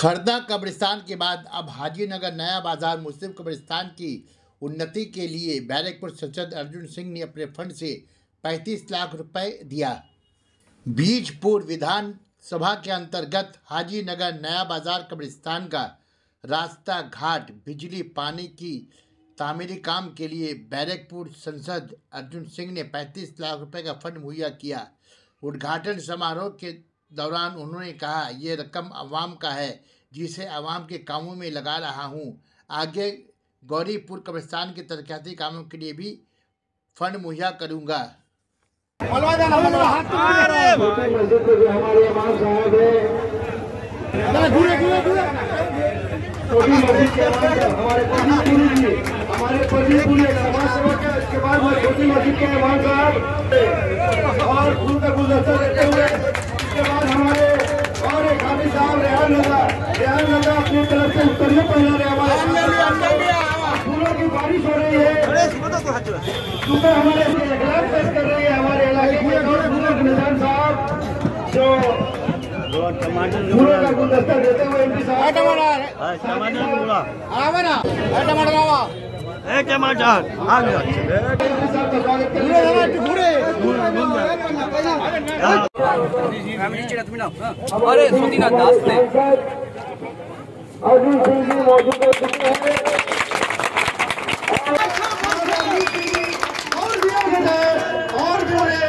खरदा कब्रिस्तान के बाद अब हाजीनगर नया बाजार मुस्लिम कब्रिस्तान की उन्नति के लिए बैरकपुर सांसद अर्जुन सिंह ने अपने फंड से 35 लाख रुपए दिया। बीजपुर विधानसभा के अंतर्गत हाजीनगर नया बाजार कब्रिस्तान का रास्ता घाट बिजली पानी की तामीरी काम के लिए बैरकपुर सांसद अर्जुन सिंह ने 35 लाख रुपए का फंड मुहैया किया। उद्घाटन समारोह के दौरान उन्होंने कहा, ये रकम अवाम का है जिसे अवाम के कामों में लगा रहा हूं। आगे गौरीपुर कब्रिस्तान के तरक्याती कामों के लिए भी फंड मुहैया करूंगा। अपनी तरफ से उत्तरियों पहना रहे फूलों की बारिश हो रही है। सुबह हमारे इकराम पेश कर रही है हमारे इलाके के निजाम साहब जो फूलों का गुलदस्ता देते हुए एमपी साहब अरे सुदीना दास ने अर्जुन सिंह जी मौजूद हो चुके हैं और जो है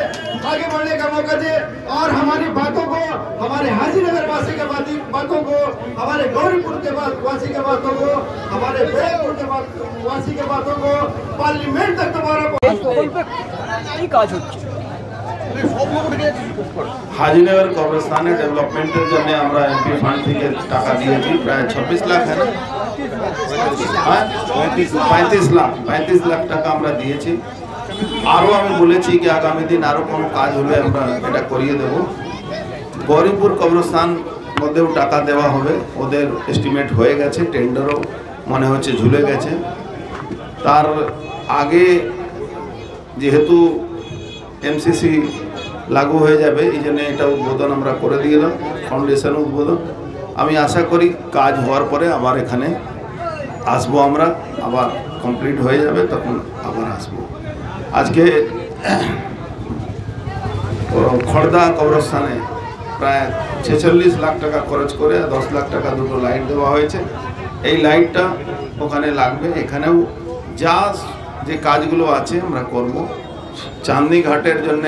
आगे बढ़ने का मौका दे और हमारी बातों को, हमारे हाजीनगर वासी के बातों को, हमारे गौरीपुर के वासी के बातों को, हमारे बैरकपुर के वासी के बातों को पार्लियामेंट तक दोबारा हाजीनगर कब्रिस्तान डेवलपमेंटर जन्य আমরা এমপি ফান্ড থেকে টাকা দিয়েছি প্রায় 26 লাখ है ना 35 লাখ টাকা আমরা দিয়েছি। আরো আমি বলেছি যে আগামী দিন আরো কোনো কাজ হলে আমরা এটা করিয়ে দেব। গৌরীপুর কবরস্থান মধ্যেও টাকা দেওয়া হবে, ওদের এস্টিমেট হয়ে গেছে, টেন্ডারও মনে হচ্ছে ঝুলে গেছে। তার আগে যেহেতু এমসিসি लागू हो जाए ये এটা উদ্বোধন আমরা করে দিলাম, ফাউন্ডেশন উদ্বোধন। আমি আশা করি কাজ হওয়ার পরে আবার এখানে আসবো, আমরা আবার কমপ্লিট হয়ে যাবে তখন আবার আসবো। আজকে খড়দা কবরস্থানে প্রায় 46 লাখ টাকা খরচ করে 10 লাখ টাকা দুটো লাইট দেওয়া হয়েছে। এই লাইটটা ওখানে লাগবে। এখানেও যা যে কাজগুলো আছে আমরা করব। চাঁদনি ঘাটের জন্য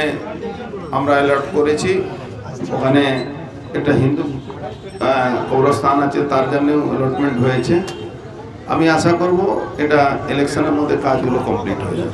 আমরা অ্যালার্ট করেছি, ওখানে একটা হিন্দু কবরস্থান আছে তার জন্য অ্যালটমেন্ট হয়েছে। আমি আশা করব এটা ইলেকশনের মধ্যে কাজগুলো কমপ্লিট হয়ে যাবে।